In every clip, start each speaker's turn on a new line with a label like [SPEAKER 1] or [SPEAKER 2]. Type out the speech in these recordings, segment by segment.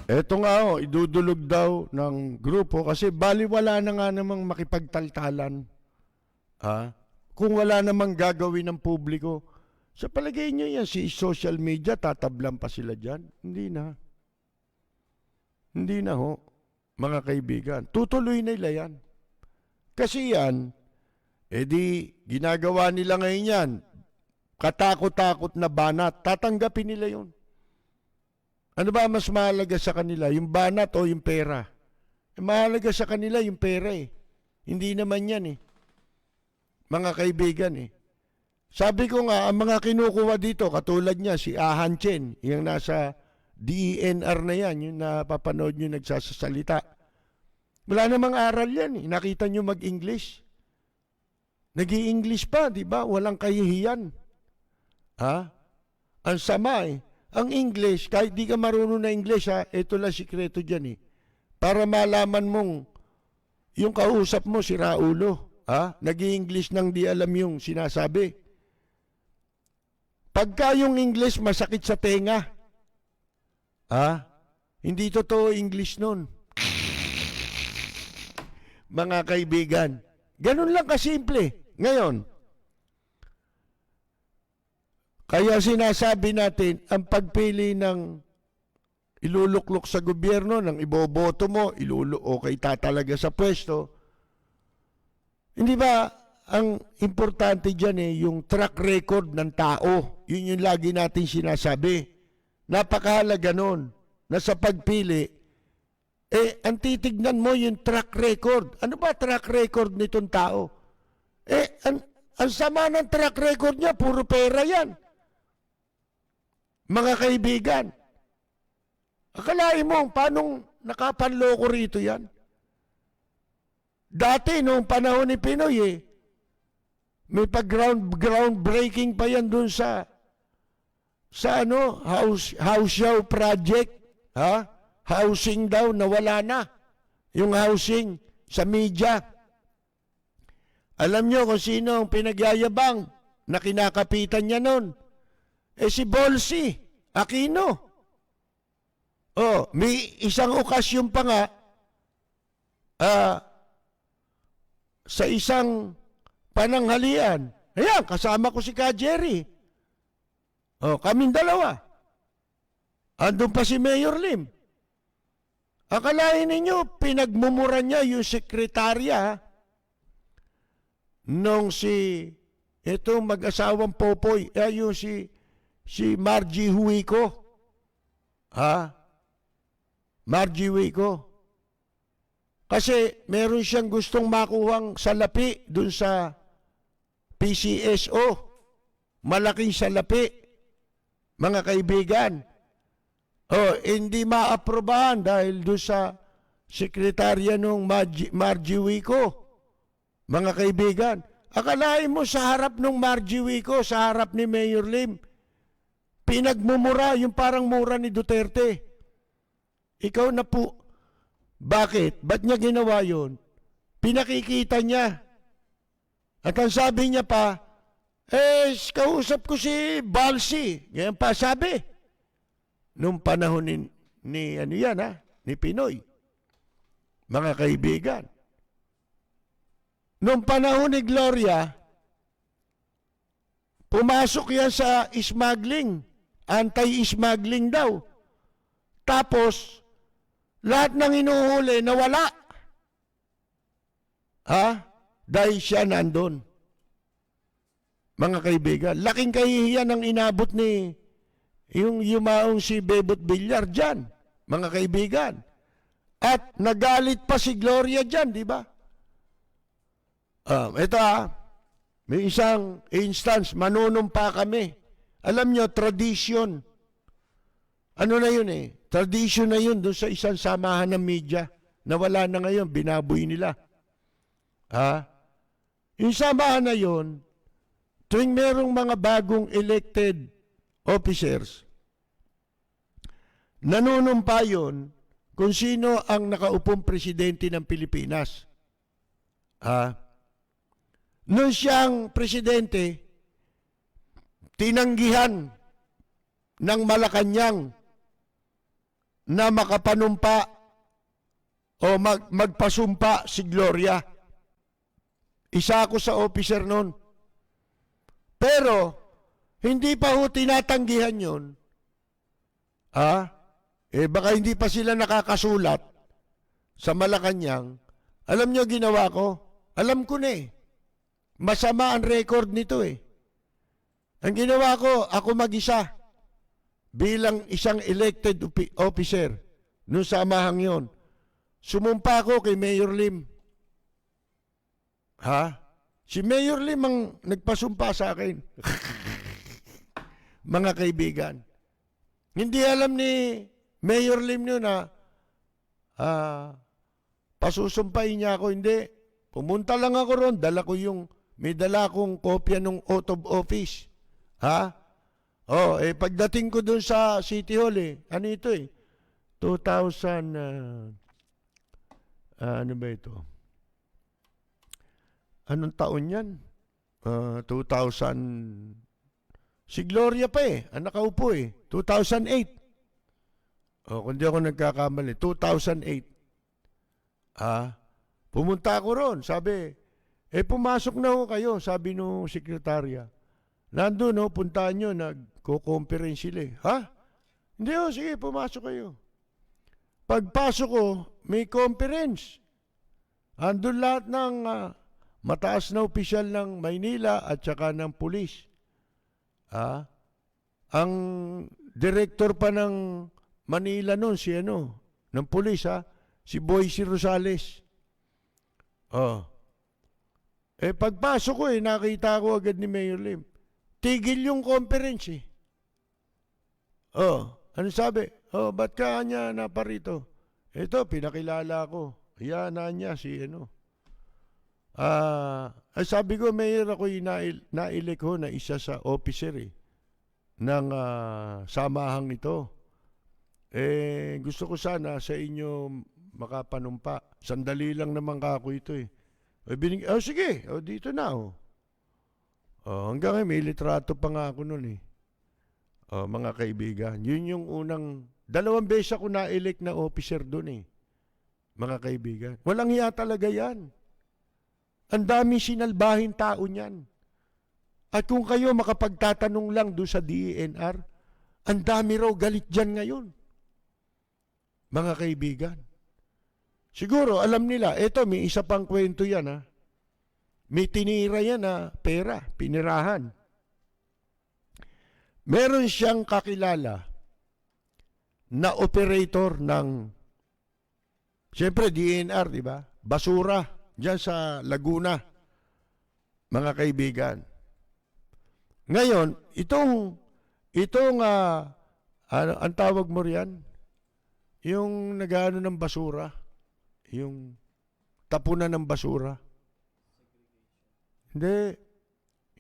[SPEAKER 1] Eto nga idudulog daw ng grupo kasi baliwala na nga namang makipagtaltalan. Kung wala namang gagawin ng publiko, sa palagay nyo yan, si social media, tatablan pa sila dyan? Hindi na. Hindi na ho, mga kaibigan. Tutuloy nila yan. Kasi yan, ginagawa nila ngayon yan, katakot-takot na banat, tatanggapin nila yun. Ano ba mas mahalaga sa kanila, yung banat o yung pera? Mahalaga sa kanila yung pera eh. Hindi naman yan eh. Mga kaibigan eh. Sabi ko nga, ang mga kinukuha dito, katulad niya, si Ahan Chen, yung nasa DENR na yan, yung napapanood nyo nagsasasalita. Wala namang aral yan eh. Nakita nyo mag-English. Nag-i-English pa, di ba? Walang kahihiyan. Ang sama eh. Ang English, kahit di ka marunong na English ito lang sikreto dyan eh. Para malaman mong yung kausap mo si Raulo. Nag-i-English nang di alam yung sinasabi. Pagka yung English masakit sa tenga, hindi totoo English nun. Mga kaibigan, ganun lang kasimple. Ngayon, kaya sinasabi natin, ang pagpili ng iluluklok sa gobyerno, ng iboboto mo, okay tatalaga sa pwesto, hindi ba ang importante dyan yung track record ng tao. Yun yung lagi natin sinasabi. Napakahalaga nun na sa pagpili, ang titignan mo yung track record. Ano ba track record nitong tao? Ang sama ng track record niya, puro pera yan. Mga kaibigan, akalain mo paano nakapanloko rito yan? Dati, noong panahon ni Pinoy, may groundbreaking pa yan dun sa House Project, housing daw, nawala na. Yung housing sa media. Alam nyo kung sino ang pinagyayabang na kinakapitan niya nun? Si Bolsi Aquino. May isang okasyon pa nga, sa isang pananghalian. Ayan, kasama ko si Ka Jerry. Kaming dalawa. Andun pa si Mayor Lim. Akalain ninyo, pinagmumura niya yung sekretarya nung itong mag-asawang Popoy, yung si Margie Huico. Margie Huico. Kasi meron siyang gustong makuhang salapi dun sa PCSO. Malaking salapi. Mga kaibigan. Hindi maaprobahan dahil dun sa sekretarya nung Margie Huico. Mga kaibigan. Akalain mo sa harap nung Margie Huico, sa harap ni Mayor Lim, pinagmumura, yung parang mura ni Duterte. Ikaw na po. Bakit? Ba't niya ginawa yun? Pinakikita niya. At ang sabi niya pa, kausap ko si Balsi. Ganyan pa sabi. Nung panahon ni Pinoy. Mga kaibigan. Nung panahon ni Gloria, pumasok yan sa smuggling. Anti-smuggling daw. Tapos, lahat ng inuhuli nawala. Dahil siya nandun. Mga kaibigan, laking kahihiyan ang inabot ni yung yumaong si Bebot Villar dyan. Mga kaibigan. At nagalit pa si Gloria dyan, di ba? Ito may isang instance, manunumpa kami. Alam nyo, tradition. Ano na yun Tradition na yun doon sa isang samahan ng media na wala na ngayon, binaboy nila. Yung samahan na yun, tuwing merong mga bagong elected officers, nanunumpa yun kung sino ang nakaupong presidente ng Pilipinas. Noon siyang presidente, tinanggihan ng Malacanang na makapanumpa o magpasumpa si Gloria. Isa ako sa officer noon. Pero, hindi pa ho tinatanggihan yun. Baka hindi pa sila nakakasulat sa Malacanang. Alam nyo ginawa ko? Alam ko na eh. Masama ang record nito eh. Ang ginawa ko, ako mag-isa. Bilang isang elected officer nung samahang yon. Sumumpa ako kay Mayor Lim. Si Mayor Lim ang nagpasumpa sa akin. Mga kaibigan. Hindi alam ni Mayor Lim yun na pasusumpahin niya ako. Hindi. Pumunta lang ako ron. May dala akong kopya ng oath of office. Pagdating ko dun sa City Hall ano ito 2000, ano ba ito? Anong taon yan? 2000, si Gloria pa ang nakaupo 2008. Kung di ako nagkakamali, 2008. Pumunta ako ron, sabi, pumasok na ho kayo, sabi nung sekretarya. Nandun puntaan nyo, nagko-conference sila Hindi sige, pumasok kayo. Pagpasok ko, may conference. Andun lahat ng mataas na opisyal ng Maynila at saka ng pulis. Ang director pa ng Manila noon, ng pulis si Boyce Rosales. Pagpasok ko nakita ko agad ni Mayor Lim. Tigil yung conference ano sabi? Ba't ka niya naparito? Ito, pinakilala ko. Yan niya sabi ko, Mayor, ako na-elect ho na isa sa officer ng samahang ito. Gusto ko sana sa inyo makapanumpa. Sandali lang naman kako ito sige, dito na hanggang may litrato pa nga ako nun mga kaibigan. Yun yung unang, 2 beses ako na-elect na officer dun mga kaibigan. Walang hiya talaga yan. Ang daming sinalbahin tao niyan. At kung kayo makapagtatanong lang doon sa DENR, ang dami raw galit dyan ngayon. Mga kaibigan. Siguro, alam nila, may isa pang kwento yan May tinira yan pera, pinirahan. Meron siyang kakilala na operator ng, siyempre DENR, di ba? Basura, dyan sa Laguna, mga kaibigan. Ngayon, itong ang tawag mo riyan, yung nag-ano ng basura, yung tapunan ng basura. Hindi,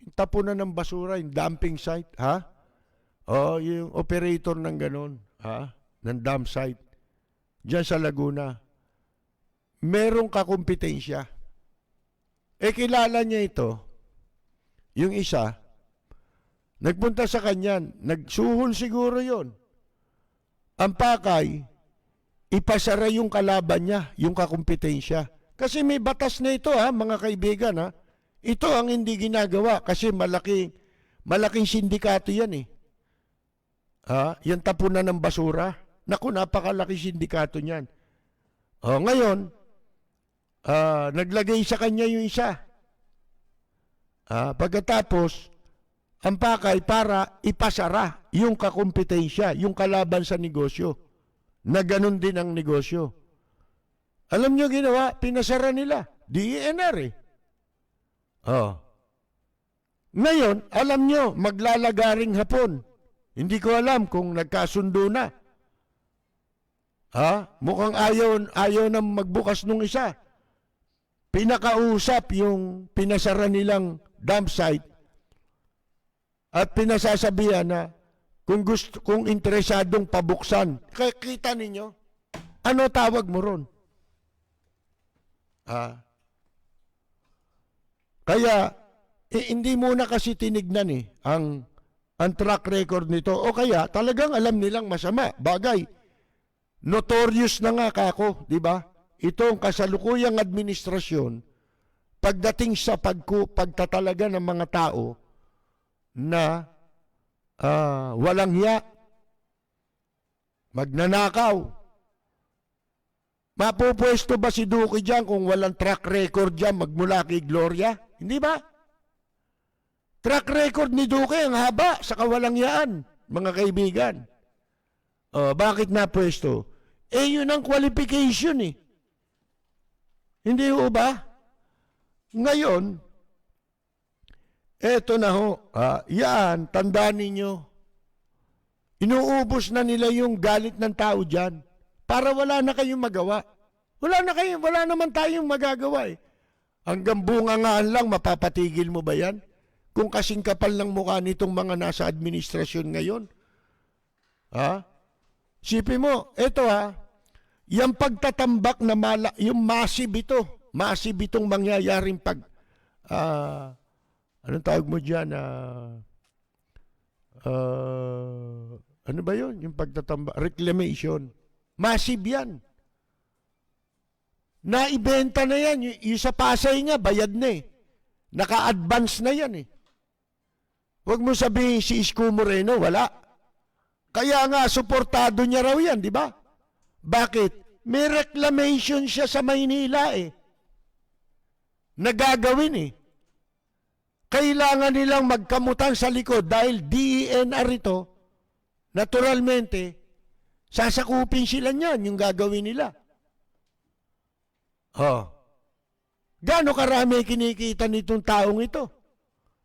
[SPEAKER 1] yung tapunan ng basura, yung dumping site, yung operator ng ganon, ng dump site, dyan sa Laguna. Merong kakumpetensya. Kilala niya ito. Yung isa, nagpunta sa kanya, nagsuhol siguro yon. Ang pakay, ipasara yung kalaban niya, yung kakumpetensya. Kasi may batas na ito mga kaibigan Ito ang hindi ginagawa kasi malaking sindikato yan Yan tapunan ng basura. Naku, napakalaki sindikato niyan. Ngayon, naglagay sa kanya yung isa. Pagkatapos, ang pakay para ipasara yung kakumpetensya, yung kalaban sa negosyo. Na ganun din ang negosyo. Alam nyo ginawa? Pinasara nila. DENR Ngayon, alam nyo, maglalagaring hapon. Hindi ko alam kung nagkasundo na. Mukhang ayaw na magbukas nung isa. Pinakausap yung pinasara nilang dump site at pinasasabihan na kung interesadong pabuksan. Kita ninyo? Ano tawag mo ron? Kaya, hindi muna kasi tinignan ang track record nito. O kaya, talagang alam nilang masama. Bagay, Notorious na nga kako, di ba? Itong kasalukuyang administrasyon, pagdating sa pagtatalaga ng mga tao na walang hiya, magnanakaw. Mapupwesto ba si Duque dyan kung walang track record dyan magmula kay Gloria? Hindi ba? Track record ni Duque ang haba sa kawalang hiyaan, mga kaibigan. Bakit napwesto? Yun ang qualification eh. Hindi ho ba? Ngayon, eto na ho, yan, tandaan ninyo, inuubos na nila yung galit ng tao dyan para wala na kayong magawa. Wala naman tayong magagawa eh. Hanggang bungangaan lang, mapapatigil mo ba yan? Kung kasing kapal ng mukha nitong mga nasa administrasyon ngayon. Sipin mo, eto yung pagtatambak na yung massive itong mangyayaring anong tawag mo dyan? Ano ba yun? Yung pagtatambak, reclamation. Massive yan. Naibenta na yan. Yung sa Pasay nga, bayad na eh. Naka-advance na yan eh. Huwag mo sabihin si Isko Moreno, wala. Kaya nga, suportado niya raw yan, di ba? Bakit? May reclamation siya sa Maynila eh. Nagagawin eh. Kailangan nilang magkamutan sa likod dahil DENR ito, naturalmente, sasakupin sila niyan yung gagawin nila. Gaano karami kinikita nitong taong ito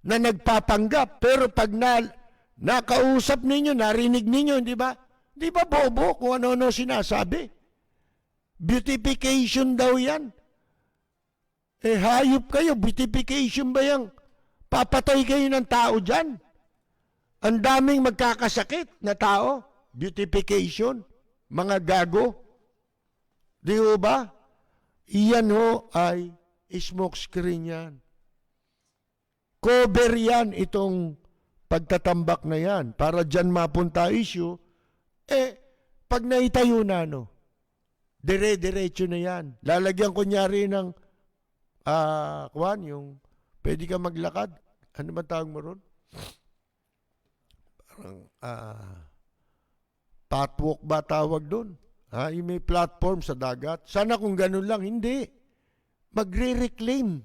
[SPEAKER 1] na nagpapanggap, pero pag nakausap ninyo, narinig ninyo, di ba? Di ba bobo kung ano-ano sinasabi? Beautification daw yan. Hayop kayo, beautification ba yan? Papatay kayo ng tao dyan. Ang daming magkakasakit na tao. Beautification. Mga gago. Di ba? Iyan ho ay smoke screen yan. Cover yan itong pagtatambak na yan. Para dyan mapunta issue. Pag naitayo na, dire-diretso na yan. Lalagyan kunyari ng yung pwede ka maglakad. Ano ba tawag mo ron? Parang patwalk ba tawag doon? Yung may platform sa dagat. Sana kung ganun lang. Hindi. Magre-reclaim.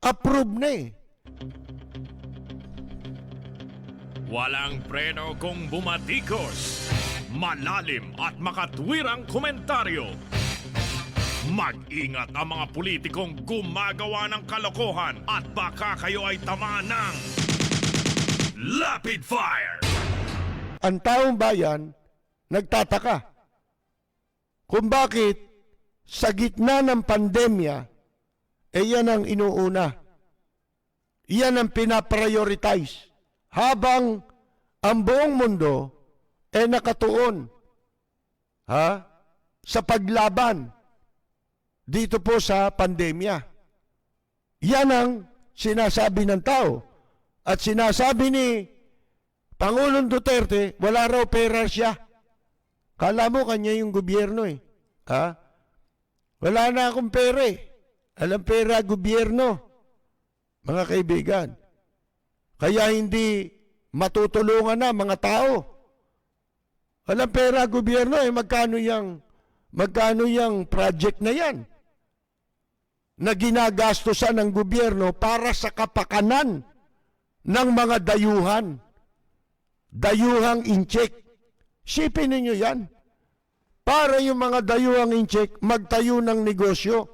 [SPEAKER 1] Approve na eh.
[SPEAKER 2] Walang preno kung bumatikos. Malalim at makatwirang komentaryo. Mag-ingat ang mga politikong gumagawa ng kalokohan at baka kayo ay tamaan ng Rapid Fire!
[SPEAKER 1] Ang taong bayan nagtataka kung bakit sa gitna ng pandemya, yan ang inuuna. Yan ang pinaprioritize. Habang ang buong mundo nakatuon sa paglaban dito po sa pandemya. Yan ang sinasabi ng tao. At sinasabi ni Pangulong Duterte, wala raw pera siya. Kala mo kanya yung gobyerno eh. Wala na akong pera eh. Alam pera, gobyerno. Mga kaibigan. Kaya hindi matutulungan na mga tao. Alam pera, gobyerno magkano yung project na yan? Na ginagastosan ng gobyerno para sa kapakanan ng mga dayuhan. Dayuhang incheck. Sipin ninyo yan. Para yung mga dayuhang incheck magtayo ng negosyo.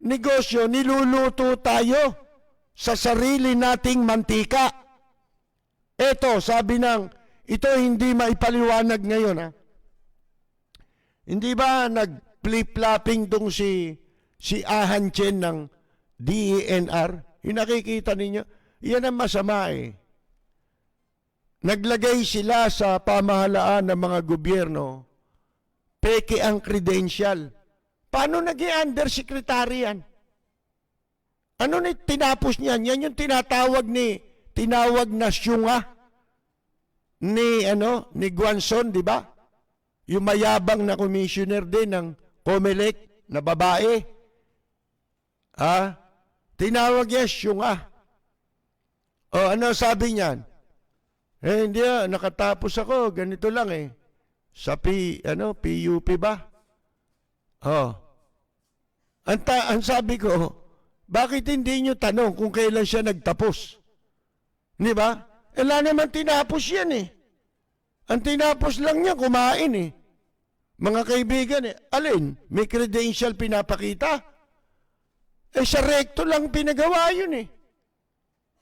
[SPEAKER 1] Negosyo, niluluto tayo sa sarili nating mantika. Eto, sabi ito hindi maipaliwanag ngayon Hindi ba nag-flip-flopping tong si Ahan Chen ng DENR? Yung nakikita ninyo, yan ang masama eh. Naglagay sila sa pamahalaan ng mga gobyerno, peke ang credential. Paano naging undersecretary yan? Ano na tinapos niyan? Yan yung tinawag na syunga ni Guanzon, di ba? yung mayabang na commissioner din ng COMELEC na babae. Tinawag niya Syunga. O ano sabi niyan? Hindi nakatapos ako, ganito lang Sa PUP ba? Ang sabi ko, bakit hindi nyo tanong kung kailan siya nagtapos? Di ba? Wala naman tinapos yan Ang tinapos lang niya, kumain Mga kaibigan alin? May credential pinapakita? Sa recto lang pinagawa yun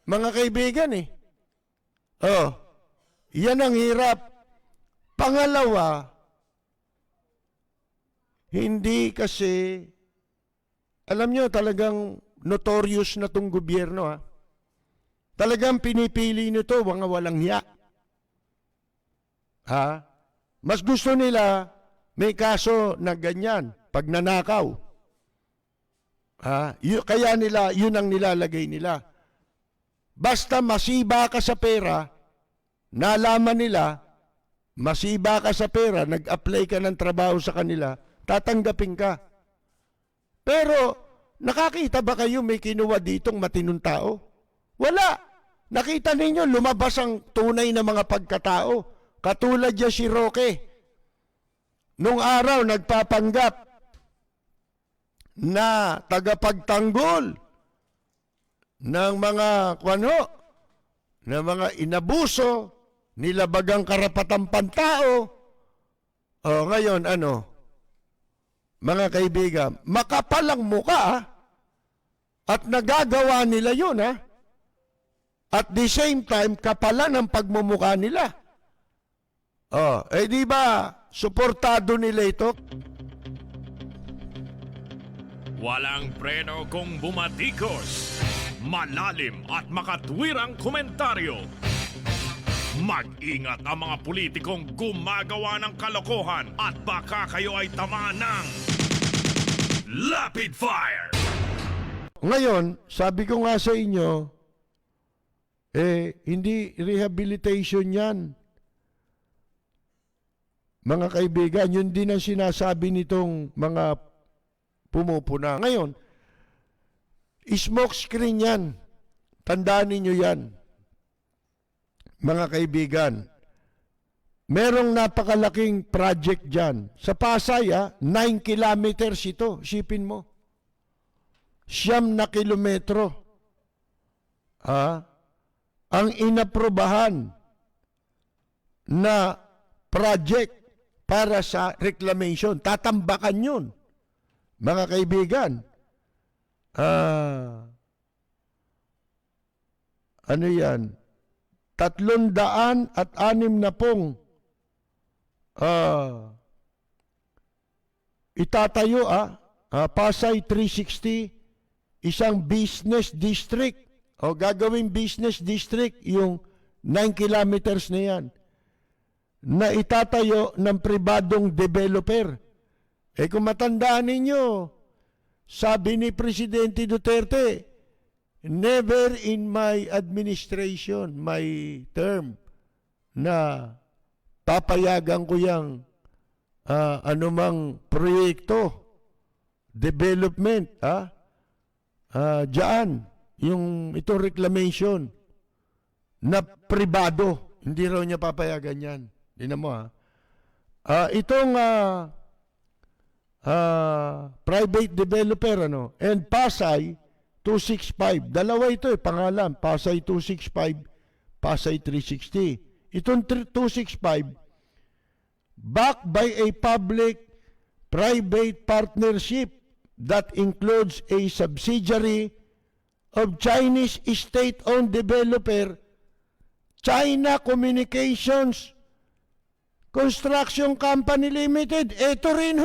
[SPEAKER 1] Mga kaibigan yan ang hirap. Pangalawa, hindi kasi, alam nyo, talagang notorious na tong gobyerno Talagang pinipili nito mga walang hiya. Mas gusto nila may kaso na ganyan, pag nanakaw. Kaya nila, yun ang nilalagay nila. Basta masiba ka sa pera, nalaman nila, masiba ka sa pera, nag-apply ka ng trabaho sa kanila, tatanggapin ka. Pero, nakakita ba kayo may kinuha ditong matinong tao? Wala. Nakita ninyo, lumabas ang tunay na mga pagkatao. Katulad niya si Roque. Nung araw, nagpapanggap na tagapagtanggol ng mga ng mga inabuso, nilabagang karapatang pantao. Ngayon, mga kaibigan, makapalang muka at nagagawa nila yun At the same time, kapalan ang pagmumukha nila. Di ba, suportado nila ito?
[SPEAKER 2] Walang preno kung bumatikos. Malalim at makatwirang komentaryo. Mag-ingat ang mga politikong gumagawa ng kalokohan at baka kayo ay tamaan ng Rapid Fire!
[SPEAKER 1] Ngayon, sabi ko nga sa inyo, hindi rehabilitation yan. Mga kaibigan, yun din ang sinasabi nitong mga pumupuna. Ngayon, smoke screen yan. Tandaan ninyo yan. Mga kaibigan, merong napakalaking project dyan. Sa Pasay, 9 kilometers ito. Isipin mo. 9 na kilometro. Ang inaprobahan na project para sa reclamation. Tatambakan yun. Mga kaibigan, ano yan? 360 itatayo Pasay 360 isang business district gagawing business district yung 9 kilometers na yan na itatayo ng pribadong developer. Kung matandaan ninyo, sabi ni Presidente Duterte, never in my administration, my term, na papayagan ko yung anumang proyekto, development, dyan, itong reclamation na pribado. Hindi raw niya papayagan yan. Tingnan mo itong private developer and Pasay 265. Dalawa ito pangalan. Pasay 265, Pasay 360. Itong 265, backed by a public-private partnership that includes a subsidiary of Chinese state-owned developer, China Communications Construction Company Limited. Ito rin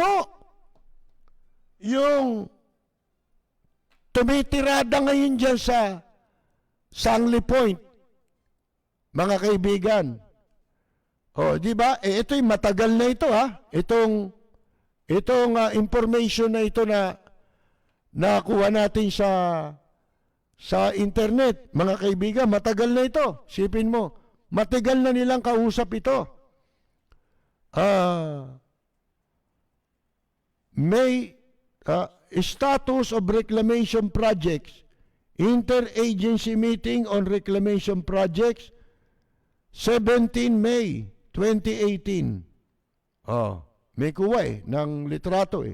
[SPEAKER 1] yung tumitirada ngayon dyan sa Sangli Point, mga kaibigan. Di ba? Ito'y matagal na ito, Itong information na ito na nakuha natin sa internet, mga kaibigan, matagal na ito. Sipin mo, matagal na nilang kausap ito. may status of reclamation projects, interagency meeting on reclamation projects, 17 May 2018. May kuha ng litrato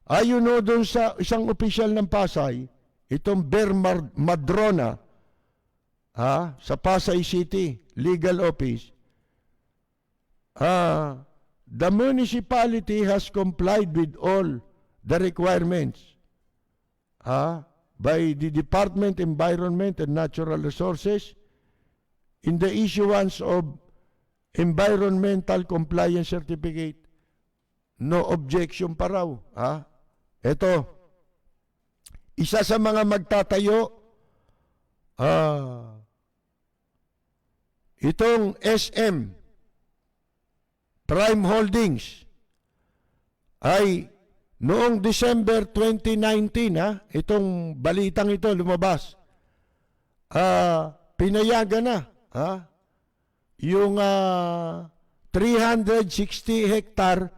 [SPEAKER 1] Ayon doon sa isang opisyal ng Pasay, itong Ber Madrona, sa Pasay City Legal Office, the municipality has complied with all the requirements by the Department of Environment and Natural Resources in the issuance of Environmental Compliance Certificate. No objection pa raw. Ito, isa sa mga magtatayo, itong SM Prime Holdings ay noong December 2019, itong balitang ito lumabas, pinayagan na yung 360 hectare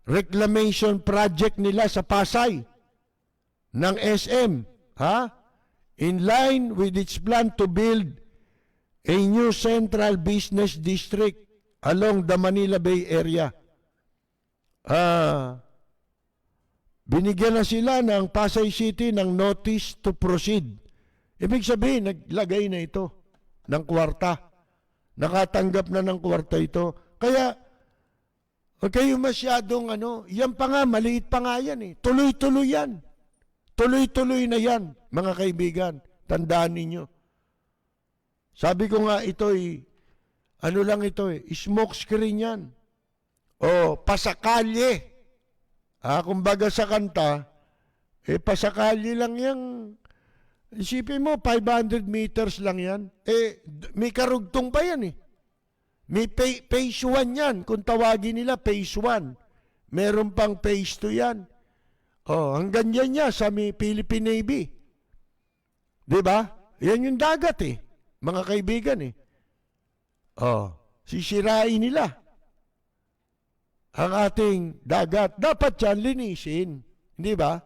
[SPEAKER 1] reclamation project nila sa Pasay ng SM, in line with its plan to build a new central business district along the Manila Bay area. Binigyan na sila ng Pasay City ng notice to proceed. Ibig sabihin, naglagay na ito ng kwarta. Nakatanggap na ng kwarta ito. Kaya, huwag kayo masyadong yan pa nga, maliit pa nga yan Tuloy-tuloy yan. Tuloy-tuloy na yan, mga kaibigan. Tandaan ninyo. Sabi ko nga, smoke screen yan. O, pasakalye. Kumbaga sa kanta, pasakalye lang yan. Isipin mo, 500 meters lang yan. May karugtong pa yan May phase 1 yan. Kung tawagin nila, phase 1. Meron pang phase 2 yan. Hanggang yan niya sa may Philippine Navy. Diba? Yan yung dagat mga kaibigan sisirain nila ang ating dagat. Dapat yan linisin. Hindi ba?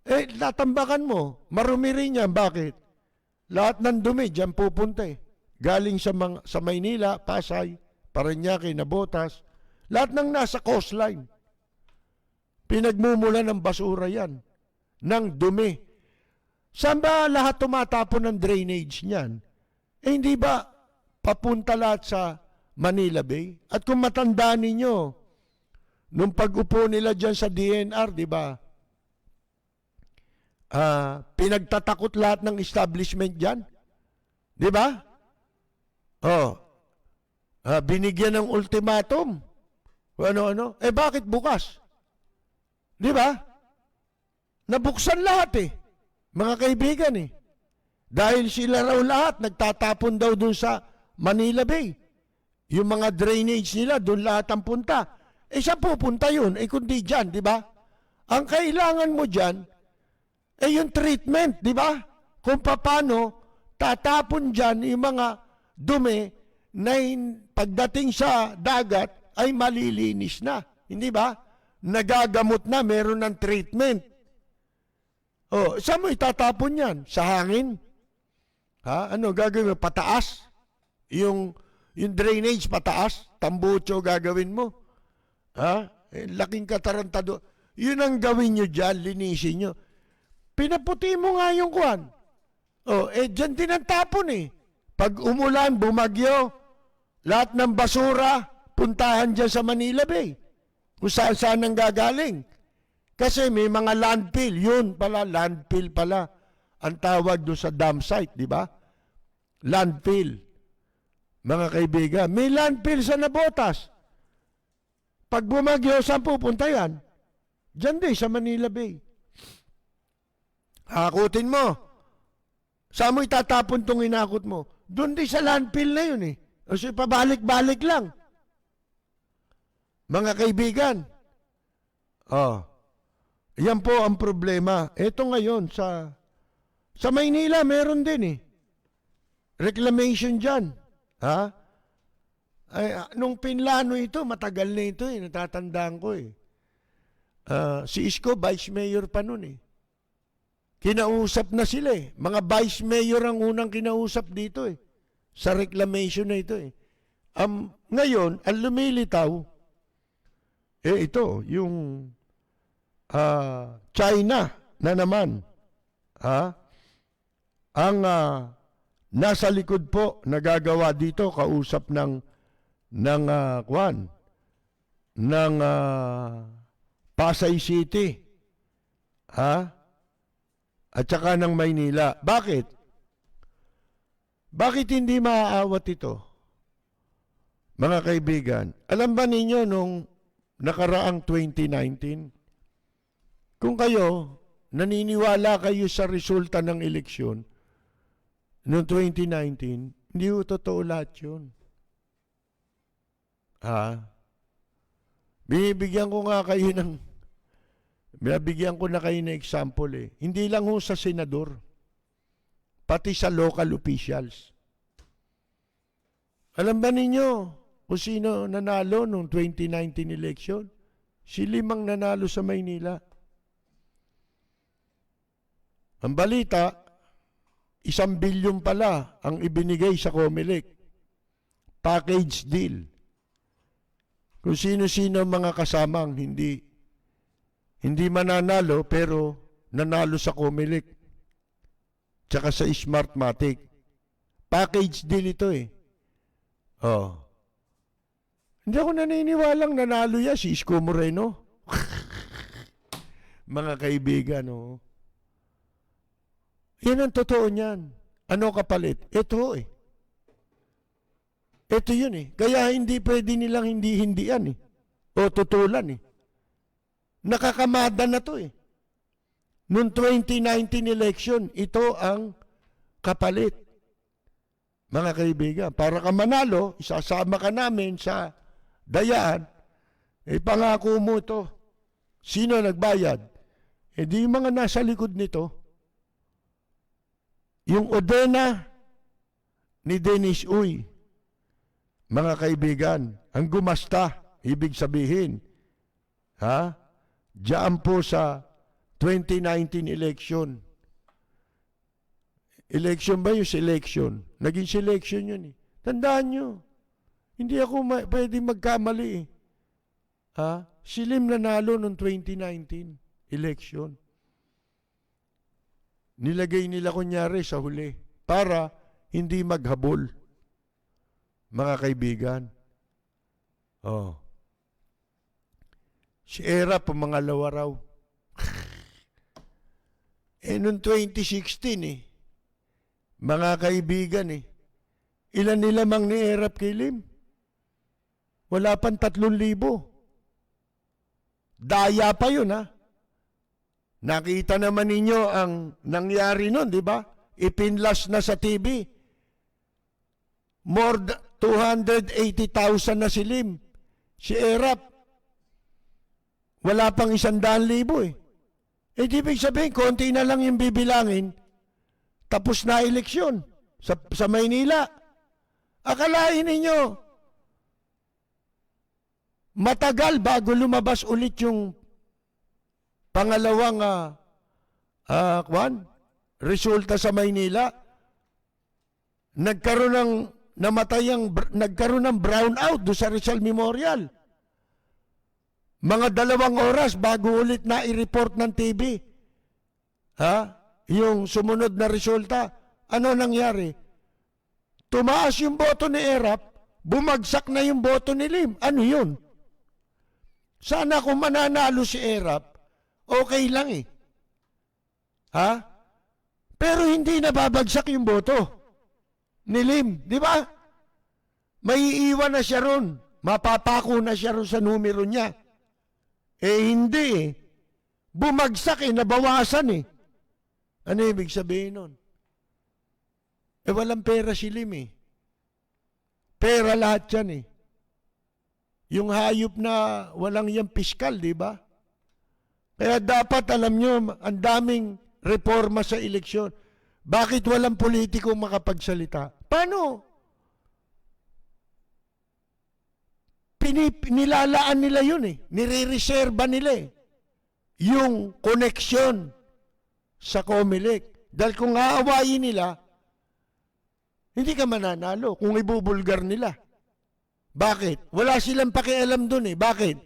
[SPEAKER 1] Tatambakan mo. Marumi rin yan. Bakit? Lahat ng dumi dyan pupunta Galing sa Maynila, Pasay, Parañaque, Navotas, lahat ng nasa coastline. Pinagmumula ng basura yan, ng dumi. Saan ba lahat tumatapon ng drainage niyan? Hindi ba papunta lahat sa Manila Bay? At kung matandaan ninyo, nung pag-upo nila dyan sa DNR, di ba? Pinagtatakot lahat ng establishment dyan. Di ba? Binigyan ng ultimatum. Ano-ano? Bakit bukas? Di ba? Nabuksan lahat mga kaibigan Dahil sila raw lahat nagtatapon daw dun sa Manila Bay. Yung mga drainage nila, dun lahat ang punta. Saan pupunta yun? Kundi dyan, di ba? Ang kailangan mo dyan, yung treatment, di ba? Kung paano tatapon dyan yung mga dumi na pagdating sa dagat ay malilinis na. Hindi ba? Nagagamot na, meron ng treatment. Saan mo itatapon yan? Sa hangin? Ano gagawin mo? Pataas? Yung drainage pataas? Tambucho gagawin mo? Laking katarantado. Yun ang gawin nyo dyan, linisin nyo. Pinaputi mo nga yung kwan. Dyan din ang tapon Pag umulan, bumagyo, lahat ng basura, puntahan dyan sa Manila Bay. Kung saan ang gagaling. Kasi may mga landfill. Yun pala, landfill pala. Ang tawag doon sa dam site, di ba? Landfill. Mga kaibigan, may landfill sa Navotas. Pag bumagyo, saan pupunta yan? Diyan din, sa Manila Bay. Hakutin mo. Saan mo itatapon itong inakot mo? Doon din sa landfill na yun Kasi pabalik-balik lang. Mga kaibigan, yan po ang problema. Ito ngayon, sa Maynila, meron din reclamation dyan. Nung pinlano ito, matagal na ito natatandaan ko Si Isko, vice mayor pa nun eh. Kinausap na sila eh. Mga vice mayor ang unang kinausap dito eh. Sa reclamation na ito eh. Ngayon, ang lumilitaw, ito, yung China na naman. Ang nasa likod po, nagagawa dito, kausap ng Pasay City. At saka ng Maynila. Bakit? Bakit hindi maaawat ito? Mga kaibigan, alam ba ninyo nung nakaraang 2019, kung kayo, naniniwala kayo sa resulta ng eleksyon noong 2019, hindi ko totoo lahat yun. Binibigyan ko na kayo ng example eh. Hindi lang ho sa senador, pati sa local officials. Alam ba ninyo kung sino nanalo noong 2019 election? Si Lim ang nanalo sa Maynila. Ang balita, 1 bilyon pala ang ibinigay sa COMELEC. Package deal. Kung sino-sino mga kasamang hindi mananalo pero nanalo sa COMELEC. Tsaka sa Smartmatic. Package deal ito eh. Hindi ako naniniwalang nanalo yan si Isko Moreno. Mga kaibigan, Yan ang totoo niyan. Ano kapalit? Ito eh. Ito yun eh. Kaya hindi pwede nilang hindi-hindian eh. O tutulan eh. Nakakamada na to eh. Noong 2019 election, ito ang kapalit. Mga kaibigan, para ka manalo, isasama ka namin sa dayaan, pangako mo ito. Sino nagbayad? Di yung mga nasa likod nito. Yung Odena ni Dennis Uy, mga kaibigan, ang gumasta, ibig sabihin, diyan po sa 2019 election. Election ba yung selection? Naging selection yun eh. Tandaan nyo, hindi ako pwede magkamali eh. Si Lim nanalo noong 2019 election. Nilagay nila kunyari sa huli para hindi maghabol. Mga kaibigan. Si Era pamangalawa raw. Noong 2016 mga kaibigan ilan nilamang ni Erap kay Lim? Wala pang 3,000. Daya pa yun Nakita naman ninyo ang nangyari nun, di ba? Ipinlas na sa TV. More 280,000 na si Lim. Si Erap, wala pang 100,000 di ibig sabihin, konti na lang yung bibilangin, tapos na eleksyon sa Maynila. Akalain ninyo, matagal bago lumabas ulit yung pangalawang resulta sa Maynila. Nagkaroon ng brownout do sa Rizal Memorial. Mga 2 oras bago ulit na i-report ng TV. Yung sumunod na resulta. Ano nangyari? Tumaas yung boto ni Erap, bumagsak na yung boto ni Lim. Ano yun? Sana kung mananalo si Erap, okay lang Pero hindi nababagsak yung boto ni Lim. Di ba? May iiwan na siya ron. Mapapako na siya ron sa numero niya. Hindi Bumagsak nabawasan Ano ibig sabihin nun? Walang pera si Lim Pera lahat yan Yung hayop na walang yung piskal, di ba? Kaya dapat alam nyo, ang daming reforma sa eleksyon. Bakit walang politikong makapagsalita? Paano? Nilalaan nila yun Nire-reserva nila yung koneksyon sa COMELEC. Dahil kung aawayin nila, hindi ka mananalo kung ibubulgar nila. Bakit? Wala silang pakialam dun eh. Bakit?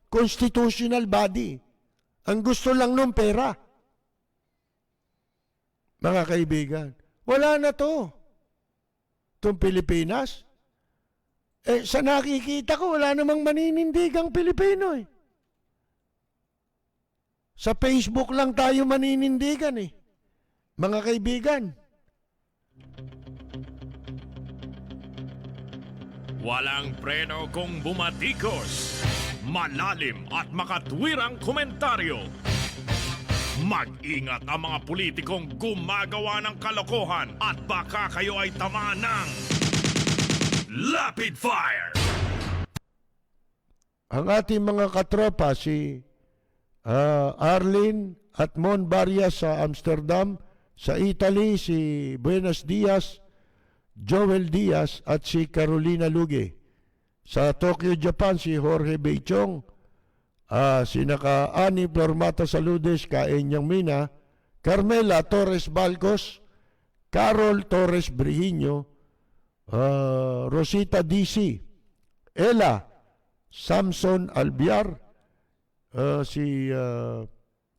[SPEAKER 1] Constitutional body. Ang gusto lang nung pera. Mga kaibigan, wala na to. Itong Pilipinas, sa nakikita ko, wala namang maninindigang Pilipino eh. Sa Facebook lang tayo maninindigan eh. Mga kaibigan.
[SPEAKER 2] Walang preno kung bumatikos. Malalim at makatwirang komentaryo. Mag-ingat ang mga politikong gumagawa ng kalokohan at baka kayo ay tamaan ng Lapid Fire!
[SPEAKER 1] Ang ating mga katropa, si Arlene at Mon Barrias sa Amsterdam, sa Italy, si Buenos Dias, Joel Diaz at si Carolina Luge. Sa Tokyo, Japan, si Jorge Beichong, si Naka-Ani Flormata Saludes, Kaenyang Mina, Carmela Torres Balcos, Carol Torres Brihiño, Rosita DC, Ella Samson Albiar, si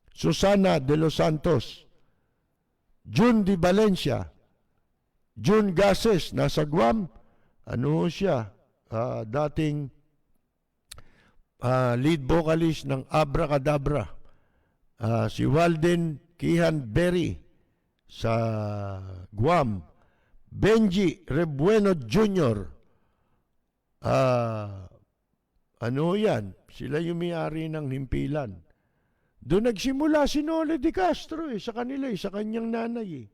[SPEAKER 1] Susana de los Santos, June Di Valencia, June Gases, nasa Guam, ano siya, dating lead vocalist ng Abracadabra, si Walden Kihan Berry sa Guam, Benji Rebueno Jr., ano yan, sila yung may-ari ng himpilan. Doon nagsimula si Nole de Castro sa kanila, sa kanyang nanay.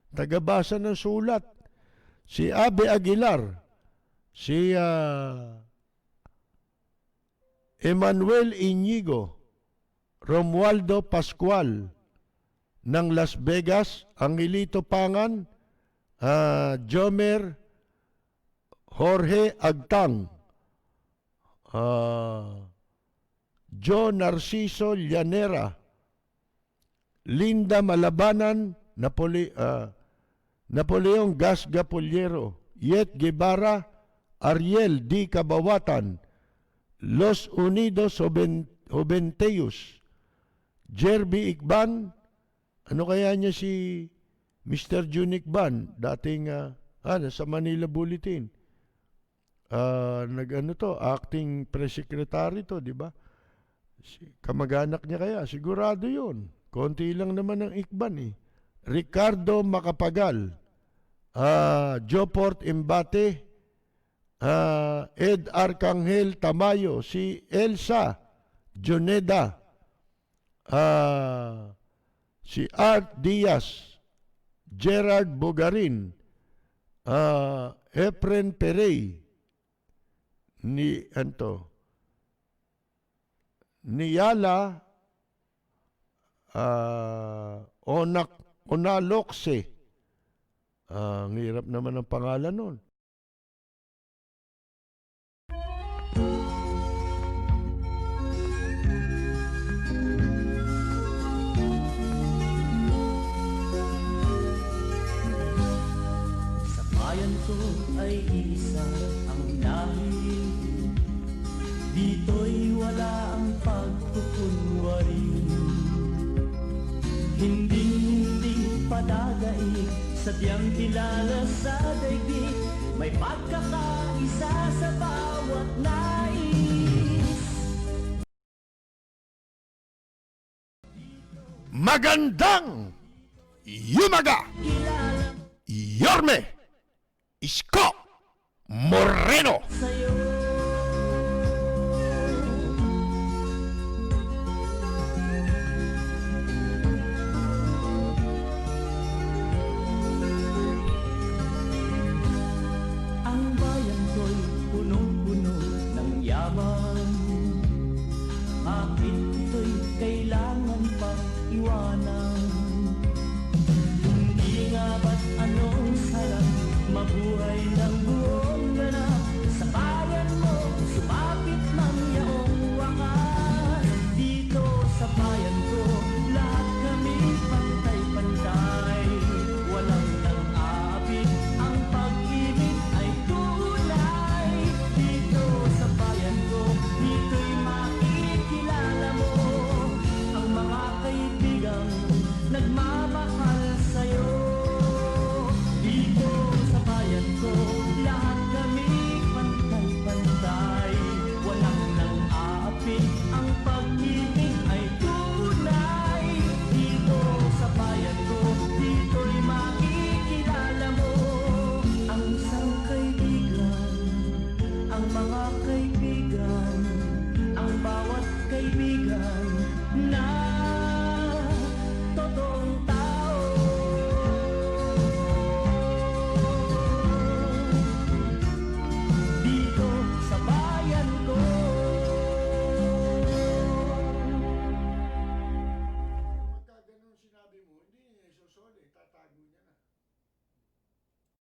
[SPEAKER 1] Tagabasa ng sulat. Si Abe Aguilar, si Emmanuel Inigo, Romualdo Pascual ng Las Vegas, Angelito Pangan, Jomer Jorge Agtang, Joe Narciso Llanera, Linda Malabanan, Napoleon Gasga Pollero, Yet Guevara, Ariel D. Kabawatan, Los Unidos Joventeus, Jerby Ikban, ano kaya niya si Mr. June Ikban, dating sa Manila Bulletin. Acting press secretary to, di ba? Kamag-anak niya kaya, sigurado yun. Konti lang naman ang Ikban eh. Ricardo Macapagal, Joport Embate, Ed Arcangel Tamayo, si Elsa Joneda, si Art Diaz, Gerard Bogarin, Efren Perey, Niyala Onalokse. Ang hirap naman ng pangalan nun.
[SPEAKER 3] Sa bayan ko ay isa ang dahil, dito'y wala ang pagkukunwari. Hindi padagay, sadyang kilala sa daigdig, may pagkakaisa sa bawat nais.
[SPEAKER 1] Magandang yumaga! Yorme Isko Moreno!
[SPEAKER 3] Sa'yo ang bayan ko'y punong-puno ng yaman, bakit ito'y kailangan pang iwanan? Hindi nga ba't anong sarap mabuhay ng buong ganap sa bayan
[SPEAKER 1] Sole, tatago niya na.